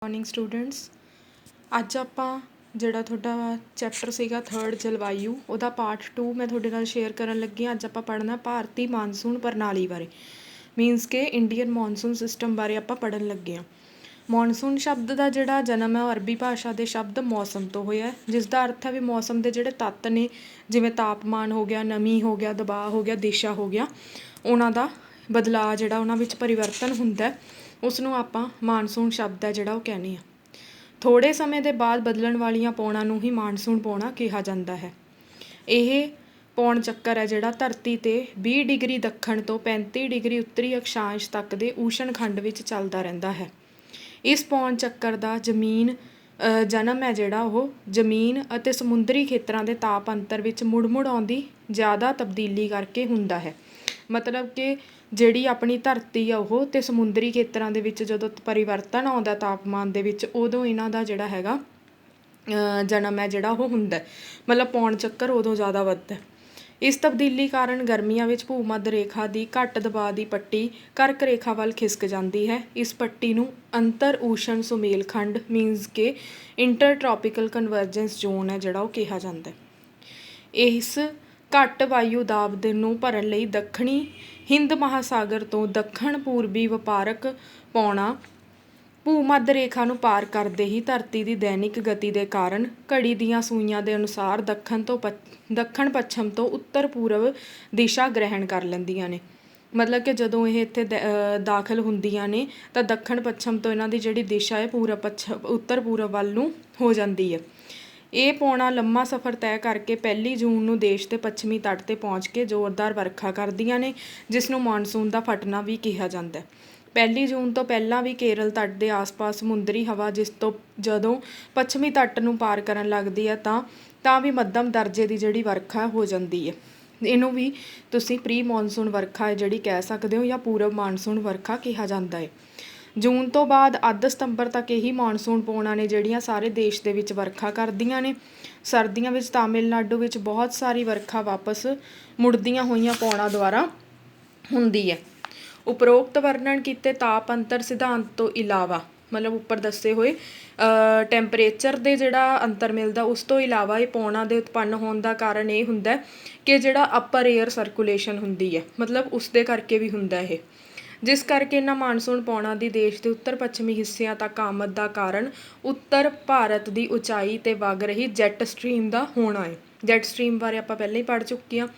Morning students. अज आपां जिहड़ा तुहाडा चैप्टर सीगा 3rd जलवायु उहदा पार्ट 2 मैं तुहाडे नाल शेयर करन लगी हां। अज आपां पढ़ना भारती मानसून प्रणाली बारे, मीनस के इंडियन मॉनसून सिस्टम बारे आपां पढ़न लगे हां। मॉनसून शब्द का जिहड़ा जन्म है अरबी भाषा के शब्द मौसम तो होया है, जिसका अर्थ है भी मौसम के जिहड़े तत्त ने जिवें तापमान हो गया, नमी हो गया, दबाव हो गया, दिशा हो गया, उन्हां दा बदलाव जिहड़ा उन्हां विच परिवर्तन हुंदा है उसनूं आपां मानसून शब्द है जिहड़ा वो कहने आ। थोड़े समय के बाद बदलण वालियां पौणां नूं ही मानसून पौणा कहा जाता है। यह पौण चक्कर है जिहड़ा धरती ते 20 डिग्री दक्षिण तो 35 डिग्री उत्तरी अक्षांश तक के ऊष्ण खंड विच चलदा रहिंदा है। इस पौण चक्कर का जमीन जन्म है जिहड़ा वो जमीन अते समुंदरी खेत्रां दे ताप अंतर विच मुड़ मुड़ आउंदी ज़्यादा तब्दीली करके हुंदा है। मतलब कि जिहड़ी अपनी धरती है वो ते समुंदरी खेत्रां दे विच जदों परिवर्तन आउंदा तापमान दे विच उदों इन्हां दा जिहड़ा हैगा जन्म है जिहड़ा वो हुंदा है। मतलब पौण चक्कर उदों ज़्यादा वधदा है। इस तब्दीली कारण गर्मियां विच भूमध रेखा की घट दबाव की पट्टी कर्क रेखा वल खिसक जाती है। इस पट्टी नूं अंतर ऊष्ण सुमेल खंड मीनस के इंटर ट्रॉपिकल कन्वर्जेंस जोन है जिहड़ा वो कहा जाता है। इस घट वायु दाब नूं भरन लई दक्षिणी हिंद महासागर तो दक्षिण पूर्वी वपारक पौणा भूमध रेखा नूं पार करते ही धरती की दैनिक गति के कारण घड़ी दीआं सूइयां के अनुसार दक्षिण पच्छम तो उत्तर पूर्व दिशा ग्रहण कर लैंदियां ने। मतलब कि जदों ये इत्थे दाखिल हुंदियां ने तां दक्षिण पच्छम तो इन्हां दी जिहड़ी दिशा है पूरब पच्छम उत्तर पूरब वल नूं हो जाती है। ये पौणा लंबा सफ़र तय करके 1 जून नूं देश के पच्छमी तट ते पहुँच के जोरदार वर्खा करदियां ने, जिसनूं मानसून का फटना भी कहा जाता है। 1 जून तो पहलां भी केरल तट के आस पास समुंदरी हवा जिस तो जदों पच्छमी तट नूं पार करन लगदी है तां भी मध्यम दर्जे की जिहड़ी वर्खा हो जाती है। इनू भी तुसी प्री मॉनसून वर्खा है जिहड़ी कह सकते हो या पूरब मानसून वर्खा कहा जाता है। जून तो बाद अद्ध सतंबर तक यही मानसून पौणा ने जिहड़ियां सारे देश के विच वर्खा करदियां ने। सर्दियों में तमिलनाडु विच बहुत सारी वर्खा वापस मुड़दियां होईयां पौणा द्वारा हुंदी है। उपरोक्त वर्णन किए ताप अंतर सिद्धांत तो इलावा मतलब उपर दसे हुए टैंपरेचर दे जिहड़ा अंतर मिलदा उस तो इलावा ये पौणा दे उत्पन्न होने का कारण ये हुंदा कि जिहड़ा अपर एयर सर्कुलेशन हुंदी है मतलब उसदे करके भी हुंदा है, जिस करके इन्हां मानसून पौणा दी देश के उत्तर पच्छमी हिस्सिਆਂ तक आमद का कारण उत्तर भारत की उचाई ते वग रही जैट स्ट्रीम का होना है। जैट स्ट्रीम बारे आपां पहले ही पढ़ चुके हैं।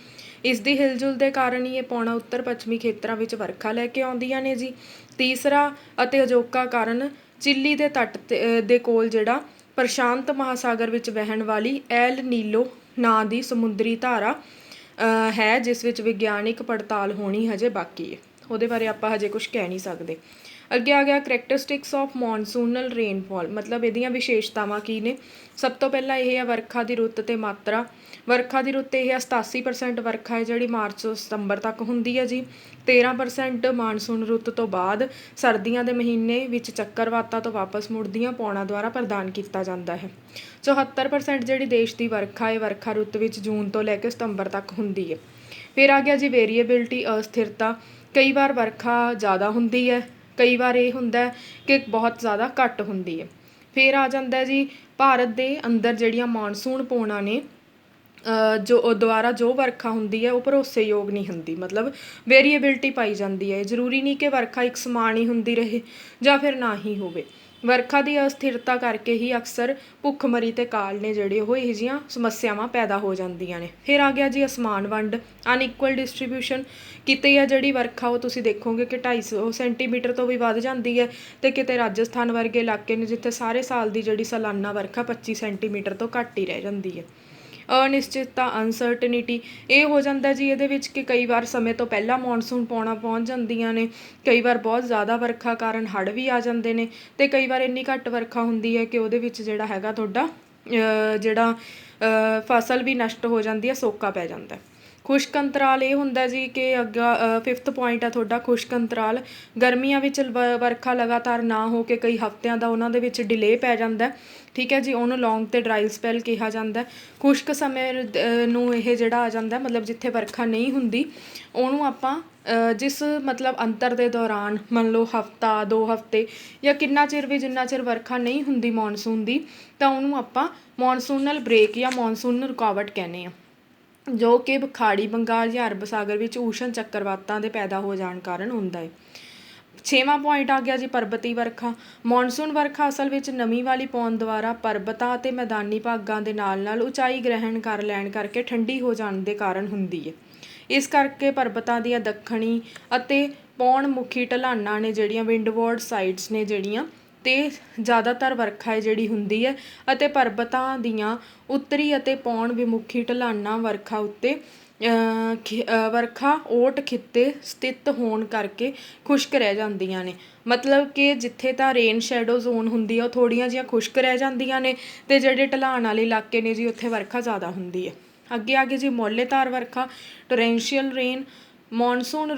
इसकी हिलजुल के कारण ही ये पौणा उत्तर पच्छमी खेत्रों में वर्खा लैके आउंदियां ने जी। तीसरा अते अजोका कारण चिली के तट दे कोल जिहड़ा प्रशांत महासागर विच बहन वाली एल नीलो नां दी समुंदरी धारा है, जिस विच विग्यानिक पड़ताल होनी हजे बाकी है। ਉਹਦੇ बारे ਆਪਾਂ हजे कुछ कह नहीं सकते। ਅੱਗੇ आ गया करैक्टरिस्टिक्स ऑफ मॉनसूनल रेनफॉल, मतलब ਇਹਦੀਆਂ विशेषतावां की ने। सब तो पहला यह है वर्खा की रुੱਤ ਤੇ मात्रा। वर्खा की रुੱਤ ਇਹ 87% वर्खा है जी मार्च ਤੋਂ ਸਤੰਬਰ तक होंगी है जी। 13% मानसून रुੱਤ तो बाद सर्दियों के महीने विच ਚੱਕਰਵਾਤਾਂ तो वापस मुड़दियां पौणा द्वारा प्रदान किया जाता है। 74% जी देश की वर्खा है वर्खा रुੱਤ विच जून तो लैके सतंबर तक होंगी है। फिर आ गया जी वेरीएबिलिटी अस्थिरता। कई बार वर्खा ज़्यादा होंगी है, कई बार ये होंदा है कि बहुत ज़्यादा घट होंगी है। फिर आ जाता है जी भारत के अंदर जिहड़ियां मानसून पौणा ने जो द्वारा जो वर्खा होंगी है वो भरोसेयोग नहीं होंगी, मतलब वेरीएबिलिटी पाई जाती है। जरूरी नहीं कि वर्खा एक समान ही होंदी रहे या फिर ना ही होवे। वर्खा की अस्थिरता करके ही अक्सर भुखमरी ते काल ने जिहड़े वो इहो जिहियां समस्यावां पैदा हो जांदियां ने। फिर आ गया जी असमान वंड अनइक्वल डिस्ट्रीब्यूशन। किते है जिहड़ी वर्खा वो तुसीं देखोगे कि 250 सेंटीमीटर तो भी वध जाती है, तो किते राजस्थान वर्गे इलाके ने जिथे सारे साल की जिहड़ी सालाना वर्खा 25 सेंटीमीटर तो घट ही रह जाती है। अनिश्चितता अनसर्टनिटी ये हो जाता जी ये कि कई बार समय तो पहला मॉनसून पौणा पहुँच जांदियां ने, कई बार बहुत ज़्यादा वर्खा कारण हड़ भी आ जाते हैं, तो कई बार इन्नी घट वर्खा होंदी है कि वो जिहड़ा हैगा तुहाडा जिहड़ा फसल भी नष्ट हो जाती है, सोका पै जाता है। ਖੁਸ਼ਕ ਅੰਤਰਾਲ ਇਹ ਹੁੰਦਾ ਜੀ ਕਿ ਅੱਗਾ 5th ਪੁਆਇੰਟ ਆ ਤੁਹਾਡਾ ਖੁਸ਼ਕ ਅੰਤਰਾਲ। ਗਰਮੀਆਂ ਵਿੱਚ ਵਰਖਾ ਲਗਾਤਾਰ ਨਾ ਹੋ ਕੇ ਕਈ ਹਫ਼ਤਿਆਂ ਦਾ ਉਹਨਾਂ ਦੇ ਵਿੱਚ ਡਿਲੇ ਪੈ ਜਾਂਦਾ, ਠੀਕ ਹੈ ਜੀ, ਉਹਨੂੰ ਲੌਂਗ ਅਤੇ ਡਰਾਈ ਸਪੈਲ ਕਿਹਾ ਜਾਂਦਾ। ਖੁਸ਼ਕ ਸਮੇਂ ਨੂੰ ਇਹ ਜਿਹੜਾ ਆ ਜਾਂਦਾ, ਮਤਲਬ ਜਿੱਥੇ ਵਰਖਾ ਨਹੀਂ ਹੁੰਦੀ ਉਹਨੂੰ ਆਪਾਂ ਜਿਸ ਮਤਲਬ ਅੰਤਰ ਦੇ ਦੌਰਾਨ ਮੰਨ ਲਓ ਹਫ਼ਤਾ 2 ਹਫ਼ਤੇ ਜਾਂ ਕਿੰਨਾ ਚਿਰ ਵੀ, ਜਿੰਨਾ ਚਿਰ ਵਰਖਾ ਨਹੀਂ ਹੁੰਦੀ ਮੌਨਸੂਨ ਦੀ, ਤਾਂ ਉਹਨੂੰ ਆਪਾਂ ਮੌਨਸੂਨਲ ਬ੍ਰੇਕ ਜਾਂ ਮੌਨਸੂਨ ਰੁਕਾਵਟ ਕਹਿੰਦੇ ਹਾਂ, ਜੋ ਕਿ ਖਾੜੀ ਬੰਗਾਲ ਜਾਂ ਅਰਬ ਸਾਗਰ ਵਿੱਚ ਊਸ਼ਣ ਚੱਕਰਵਾਤਾਂ ਦੇ ਪੈਦਾ ਹੋ ਜਾਣ ਕਾਰਨ ਹੁੰਦਾ ਹੈ। 6ਵਾਂ ਪੁਆਇੰਟ ਆ ਗਿਆ ਜੀ ਪਰਬਤੀ ਵਰਖਾ। ਮੌਨਸੂਨ ਵਰਖਾ ਅਸਲ ਵਿੱਚ ਨਮੀ ਵਾਲੀ ਪੌਣ ਦੁਆਰਾ ਪਰਬਤਾਂ ਅਤੇ ਮੈਦਾਨੀ ਭਾਗਾਂ ਦੇ ਨਾਲ ਨਾਲ ਉਚਾਈ ਗ੍ਰਹਿਣ ਕਰ ਲੈਣ ਕਰਕੇ ਠੰਡੀ ਹੋ ਜਾਣ ਦੇ ਕਾਰਨ ਹੁੰਦੀ ਹੈ। ਇਸ ਕਰਕੇ ਪਰਬਤਾਂ ਦੀਆਂ ਦੱਖਣੀ ਅਤੇ ਪੌਣ ਮੁਖੀ ਢਲਾਣਾਂ ਨੇ ਜਿਹੜੀਆਂ, ਵਿੰਡਵਰਡ ਸਾਈਡਸ ਨੇ ਜਿਹੜੀਆਂ, ਅਤੇ ਜ਼ਿਆਦਾਤਰ ਵਰਖਾ ਹੈ ਜਿਹੜੀ ਹੁੰਦੀ ਹੈ, ਅਤੇ ਪਰਬਤਾਂ ਦੀਆਂ ਉੱਤਰੀ ਅਤੇ ਪੌਣ ਵਿਮੁਖੀ ਢਲਾਣਾਂ ਵਰਖਾ ਉੱਤੇ ਵਰਖਾ ਓਟ ਖਿੱਤੇ ਸਥਿਤ ਹੋਣ ਕਰਕੇ ਖੁਸ਼ਕ ਰਹਿ ਜਾਂਦੀਆਂ ਨੇ। ਮਤਲਬ ਕਿ ਜਿੱਥੇ ਤਾਂ ਰੇਨ ਸ਼ੈਡੋ ਜ਼ੋਨ ਹੁੰਦੀ ਆ ਉਹ ਥੋੜ੍ਹੀਆਂ ਜਿਹੀਆਂ ਖੁਸ਼ਕ ਰਹਿ ਜਾਂਦੀਆਂ ਨੇ, ਅਤੇ ਜਿਹੜੇ ਢਲਾਣ ਵਾਲੇ ਇਲਾਕੇ ਨੇ ਜੀ ਉੱਥੇ ਵਰਖਾ ਜ਼ਿਆਦਾ ਹੁੰਦੀ ਹੈ। ਅੱਗੇ ਆ ਗਈ ਜੀ ਮੋਹਲੇਧਾਰ ਵਰਖਾ, ਟੋਰੈਂਸ਼ੀਅਲ ਰੇਨ। ਮੌਨਸੂਨ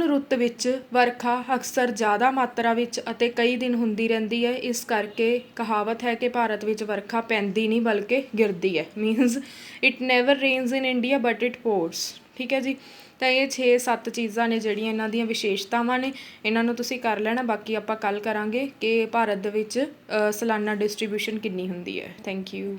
ਰੁੱਤ ਵਿੱਚ ਵਰਖਾ ਅਕਸਰ ਜ਼ਿਆਦਾ ਮਾਤਰਾ ਵਿੱਚ ਅਤੇ ਕਈ ਦਿਨ ਹੁੰਦੀ ਰਹਿੰਦੀ ਹੈ। ਇਸ ਕਰਕੇ ਕਹਾਵਤ ਹੈ ਕਿ ਭਾਰਤ ਵਿੱਚ ਵਰਖਾ ਪੈਂਦੀ ਨਹੀਂ ਬਲਕਿ ਗਿਰਦੀ ਹੈ। Means it never rains in India but it pours, ਠੀਕ ਹੈ ਜੀ। ਤਾਂ ਇਹ 6-7 ਚੀਜ਼ਾਂ ਨੇ ਜਿਹੜੀਆਂ ਇਹਨਾਂ ਦੀਆਂ ਵਿਸ਼ੇਸ਼ਤਾਵਾਂ ਨੇ, ਇਹਨਾਂ ਨੂੰ ਤੁਸੀਂ ਕਰ ਲੈਣਾ। ਬਾਕੀ ਆਪਾਂ ਕੱਲ੍ਹ ਕਰਾਂਗੇ ਕਿ ਭਾਰਤ ਦੇ ਵਿੱਚ ਸਾਲਾਨਾ ਡਿਸਟਰੀਬਿਊਸ਼ਨ ਕਿੰਨੀ ਹੁੰਦੀ ਹੈ। Thank you.